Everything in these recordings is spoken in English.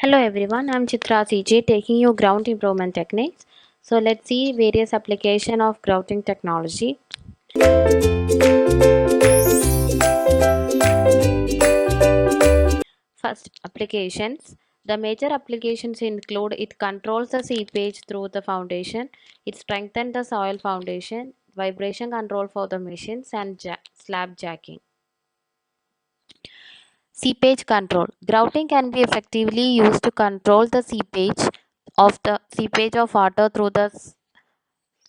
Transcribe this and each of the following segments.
Hello everyone, I'm Chitra CJ taking you ground improvement techniques. So let's see various application of grouting technology. First, applications. The major applications include it controls the seepage through the foundation, it strengthens the soil foundation, vibration control for the machines and slab jacking. Seepage control. Grouting can be effectively used to control the seepage of water through the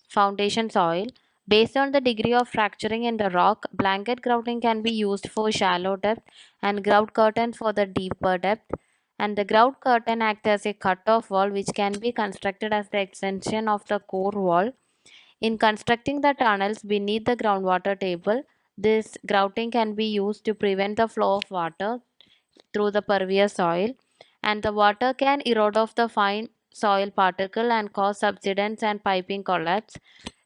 foundation soil. Based on the degree of fracturing in the rock, blanket grouting can be used for shallow depth and grout curtain for the deeper depth. And the grout curtain acts as a cut-off wall which can be constructed as the extension of the core wall. In constructing the tunnels beneath the groundwater table, this grouting can be used to prevent the flow of water through the pervious soil, and the water can erode off the fine soil particle and cause subsidence and piping collapse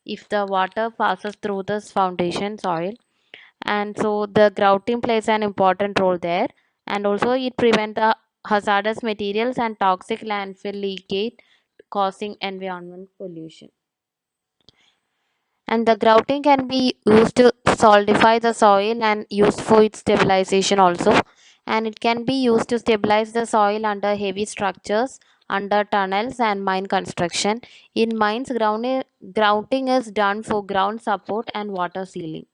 if the water passes through this foundation soil. And so the grouting plays an important role there, and also it prevents the hazardous materials and toxic landfill leakage causing environment pollution. And the grouting can be used to solidify the soil and used for its stabilization also, and it can be used to stabilize the soil under heavy structures, under tunnels and mine construction. In mines, grouting is done for ground support and water sealing.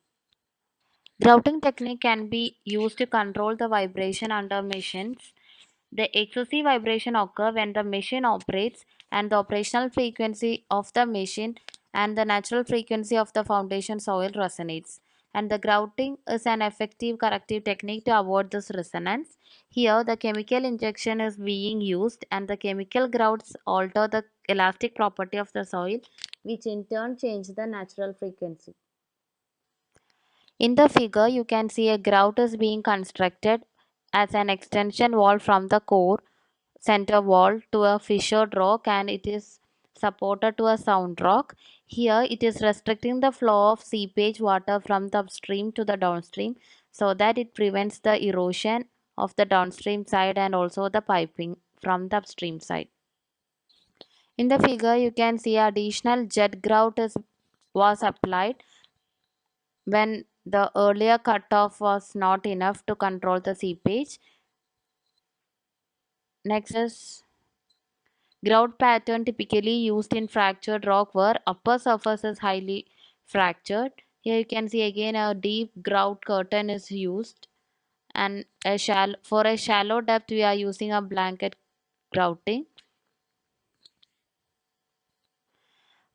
Grouting technique can be used to control the vibration under machines. The excessive vibration occur when the machine operates and the operational frequency of the machine and the natural frequency of the foundation soil resonates. And the grouting is an effective corrective technique to avoid this resonance. Here, the chemical injection is being used, and the chemical grouts alter the elastic property of the soil, which in turn change the natural frequency. In the figure, you can see a grout is being constructed as an extension wall from the core center wall to a fissured rock, and it is supported to a sound rock. Here it is restricting the flow of seepage water from the upstream to the downstream so that it prevents the erosion of the downstream side and also the piping from the upstream side. In the figure you can see additional jet grout was applied when the earlier cutoff was not enough to control the seepage. Next is grout pattern typically used in fractured rock where upper surface is highly fractured. Here you can see again a deep grout curtain is used, and for a shallow depth we are using a blanket grouting.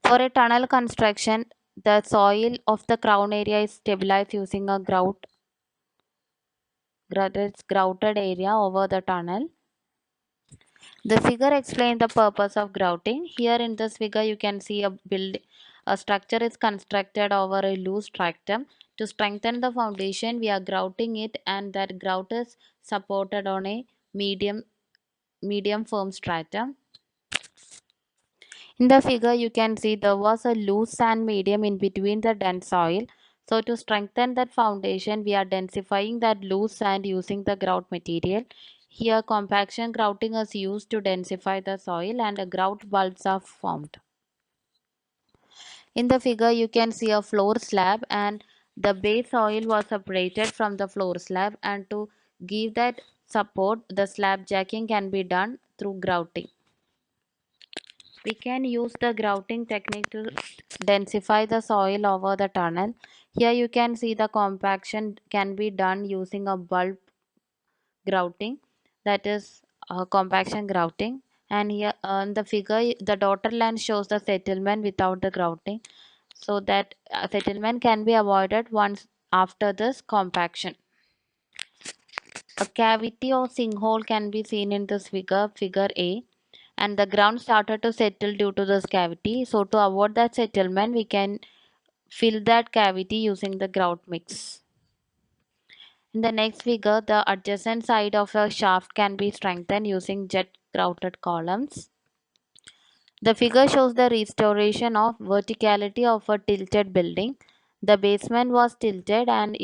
For a tunnel construction, the soil of the crown area is stabilized using a grouted area over the tunnel. The figure explains the purpose of grouting. Here in this figure you can see a structure is constructed over a loose stratum. To strengthen the foundation we are grouting it, and that grout is supported on a medium firm stratum. In the figure you can see there was a loose sand medium in between the dense soil. So to strengthen that foundation we are densifying that loose sand using the grout material. Here compaction grouting is used to densify the soil and a grout bulbs are formed. In the figure you can see a floor slab, and the base soil was separated from the floor slab, and to give that support the slab jacking can be done through grouting. We can use the grouting technique to densify the soil over the tunnel. Here you can see the compaction can be done using a bulb grouting, that is compaction grouting. And here on the figure the dotted line shows the settlement without the grouting, so that settlement can be avoided once after this compaction. A cavity or sinkhole can be seen in this figure A, and the ground started to settle due to this cavity. So to avoid that settlement we can fill that cavity using the grout mix. In the next figure, the adjacent side of a shaft can be strengthened using jet grouted columns. The figure shows the restoration of verticality of a tilted building. The basement was tilted, and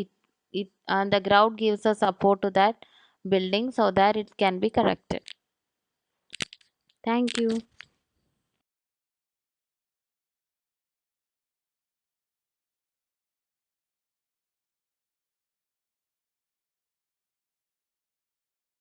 the grout gives a support to that building so that it can be corrected. Thank you.